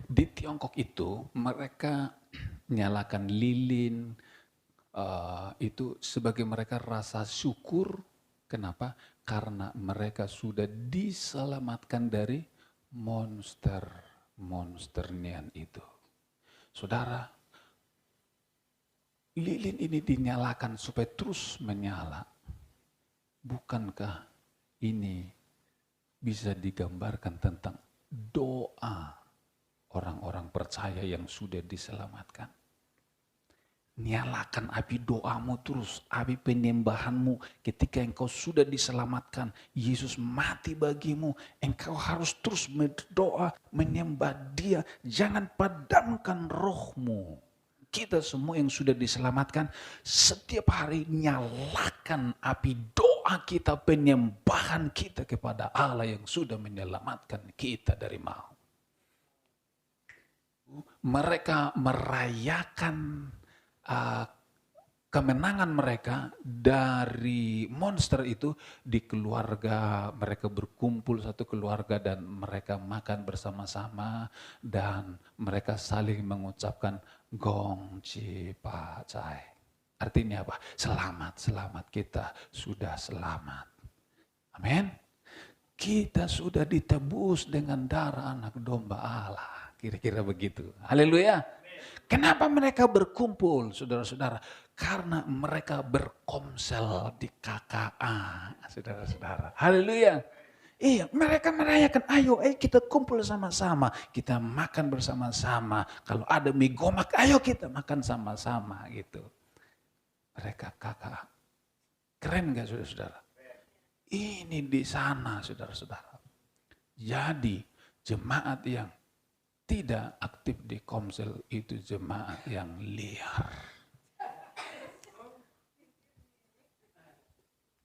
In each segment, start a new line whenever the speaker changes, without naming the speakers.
Di Tiongkok itu mereka nyalakan lilin, itu sebagai mereka rasa syukur. Kenapa? Karena mereka sudah diselamatkan dari monster-monsternian itu. Saudara, lilin ini dinyalakan supaya terus menyala. Bukankah ini bisa digambarkan tentang doa orang-orang percaya yang sudah diselamatkan? Nyalakan api doamu terus, api penyembahanmu. Ketika engkau sudah diselamatkan, Yesus mati bagimu, engkau harus terus berdoa, menyembah Dia. Jangan padamkan rohmu. Kita semua yang sudah diselamatkan, setiap hari nyalakan api doa kita, penyembahan kita kepada Allah yang sudah menyelamatkan kita dari maut. Mereka merayakan kemenangan mereka dari monster itu di keluarga. Mereka berkumpul satu keluarga dan mereka makan bersama-sama dan mereka saling mengucapkan gong chi pa chai. Artinya apa? Selamat, selamat, kita sudah selamat. Amin. Kita sudah ditebus dengan darah anak domba Allah. Kira-kira begitu. Haleluya. Kenapa mereka berkumpul, saudara-saudara? Karena mereka berkomsel di KKA, saudara-saudara. Haleluya. Iya, mereka merayakan, ayo kita kumpul sama-sama. Kita makan bersama-sama. Kalau ada mie gomak, ayo kita makan sama-sama gitu. Mereka KKA. Keren gak saudara-saudara? Ini di sana, saudara-saudara. Jadi, jemaat yang tidak aktif di komsel itu jemaat yang liar.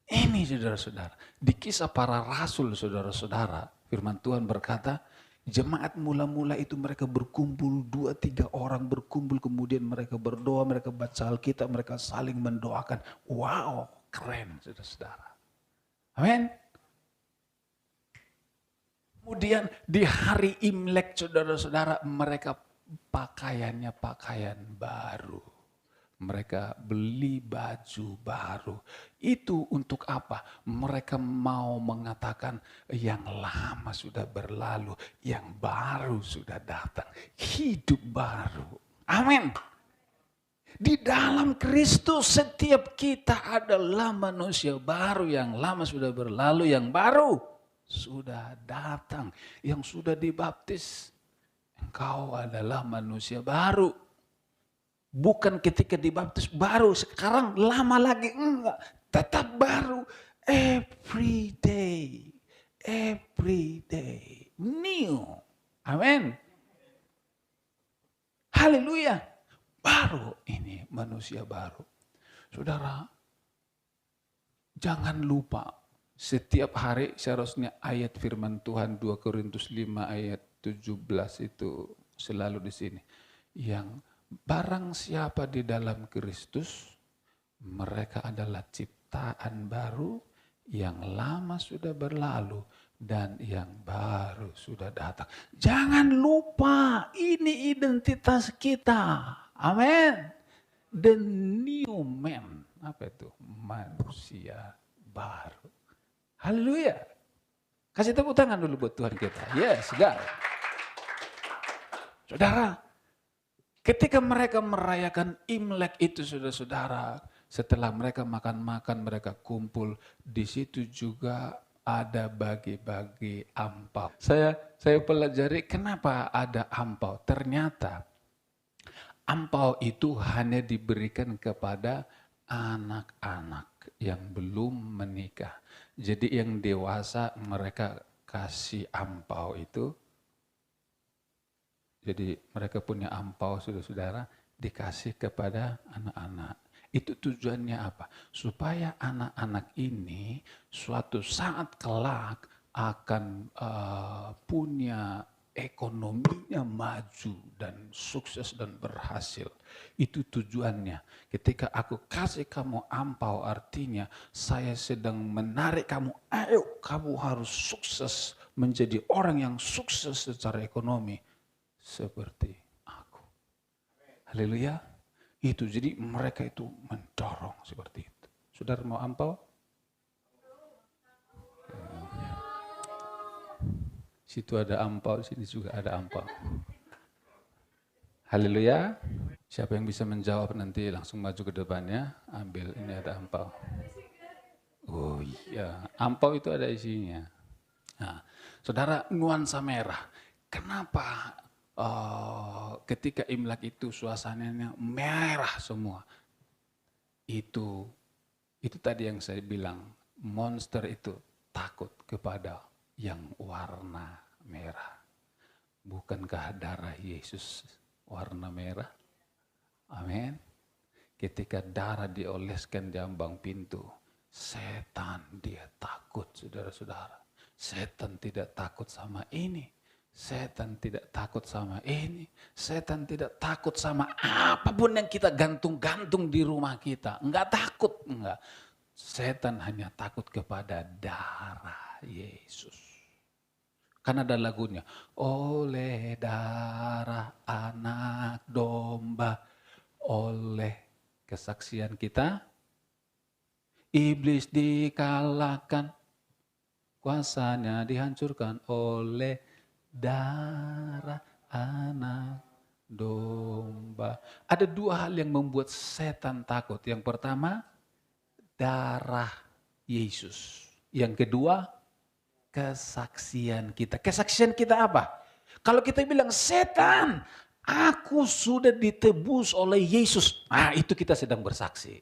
Ini saudara-saudara, di Kisah Para Rasul saudara-saudara, firman Tuhan berkata, jemaat mula-mula itu mereka berkumpul, 2-3 orang berkumpul, kemudian mereka berdoa, mereka baca Alkitab, mereka saling mendoakan. Wow, keren saudara-saudara. Amin. Kemudian di hari Imlek saudara-saudara, mereka pakaiannya pakaian baru. Mereka beli baju baru. Itu untuk apa? Mereka mau mengatakan yang lama sudah berlalu, yang baru sudah datang. Hidup baru. Amin. Di dalam Kristus setiap kita adalah manusia baru, yang lama sudah berlalu, yang baru sudah datang, yang sudah dibaptis. Engkau adalah manusia baru. Bukan ketika dibaptis baru, sekarang lama lagi, enggak. Tetap baru. Every day. Every day. New. Amin. Haleluya. Baru ini manusia baru. Saudara, jangan lupa. Setiap hari seharusnya ayat firman Tuhan 2 Korintus 5 ayat 17 itu selalu di sini. Yang barang siapa di dalam Kristus, mereka adalah ciptaan baru, yang lama sudah berlalu dan yang baru sudah datang. Jangan lupa, ini identitas kita. Amin. The new man. Apa itu? Manusia baru. Haleluya. Kasih tepuk tangan dulu buat Tuhan kita. Yes, God. Saudara, ketika mereka merayakan Imlek itu saudara-saudara, setelah mereka makan-makan, mereka kumpul, di situ juga ada bagi-bagi ampau. Saya pelajari kenapa ada ampau. Ternyata ampau itu hanya diberikan kepada anak-anak yang belum menikah. Jadi yang dewasa mereka kasih ampau itu. Jadi mereka punya ampau saudara-saudara dikasih kepada anak-anak. Itu tujuannya apa? Supaya anak-anak ini suatu saat kelak akan punya ekonominya maju dan sukses dan berhasil. Itu tujuannya. Ketika aku kasih kamu ampau, artinya saya sedang menarik kamu, ayo kamu harus sukses, menjadi orang yang sukses secara ekonomi. seperti aku. Haleluya. Itu jadi mereka itu mendorong seperti itu. Saudara mau ampau? Situ ada ampau, sini juga ada ampau. Haleluya. Siapa yang bisa menjawab nanti langsung maju ke depannya, ambil, ini ada ampau. Oh iya, ampau itu ada isinya. Nah, saudara, nuansa merah. Kenapa ketika Imlek itu suasananya merah semua? Itu tadi yang saya bilang, monster itu takut kepada yang warna merah. Bukankah darah Yesus warna merah? Amin. Ketika darah dioleskan di ambang pintu, setan dia takut, saudara-saudara. Setan tidak takut sama ini. Setan tidak takut sama ini. Setan tidak takut sama apapun yang kita gantung-gantung di rumah kita. Enggak takut, enggak. Setan hanya takut kepada darah Yesus. Kan ada lagunya, oleh darah anak domba, oleh kesaksian kita, iblis dikalahkan, kuasanya dihancurkan oleh darah anak domba. Ada dua hal yang membuat setan takut. Yang pertama, darah Yesus. Yang kedua, kesaksian kita. Kesaksian kita apa? Kalau kita bilang, setan, aku sudah ditebus oleh Yesus. Nah, itu kita sedang bersaksi.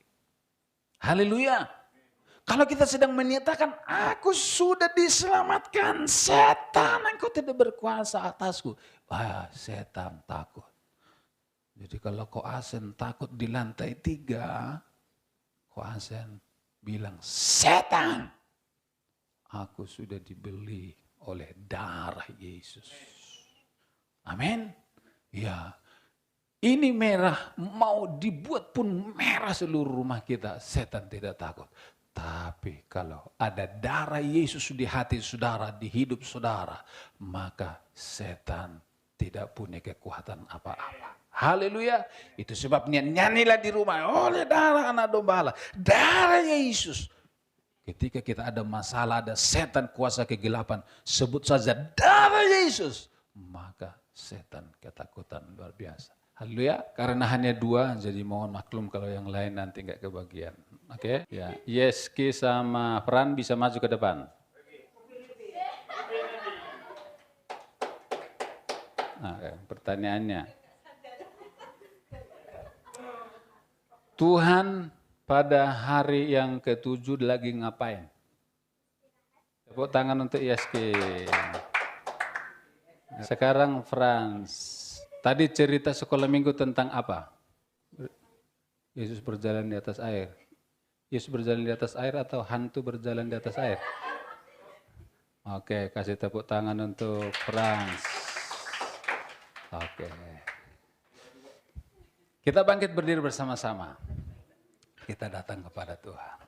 Haleluya. Kalau kita sedang menyatakan, aku sudah diselamatkan, setan, engkau tidak berkuasa atasku. Wah, setan takut. Jadi kalau Koasen takut di lantai 3, Koasen bilang, setan, aku sudah dibeli oleh darah Yesus. Amin. Ya, ini merah, mau dibuat pun merah seluruh rumah kita, setan tidak takut. Tapi kalau ada darah Yesus di hati saudara, di hidup saudara, maka setan tidak punya kekuatan apa-apa. Haleluya. Itu sebabnya nyanyilah di rumah, oleh darah anak domba Allah, darah Yesus. Ketika kita ada masalah, ada setan kuasa kegelapan, sebut saja darah Yesus, maka setan ketakutan luar biasa. Haleluya, karena hanya 2, jadi mohon maklum kalau yang lain nanti nggak kebagian. Oke? Ya, Yeski sama Fran bisa maju ke depan. Nah, pertanyaannya, Tuhan pada hari yang ke-7 lagi ngapain? Tepuk tangan untuk Yeski. Sekarang Frans. Tadi cerita sekolah minggu tentang apa? Yesus berjalan di atas air. Yesus berjalan di atas air atau hantu berjalan di atas air? Oke, kasih tepuk tangan untuk Frans. Oke. Kita bangkit berdiri bersama-sama. Kita datang kepada Tuhan.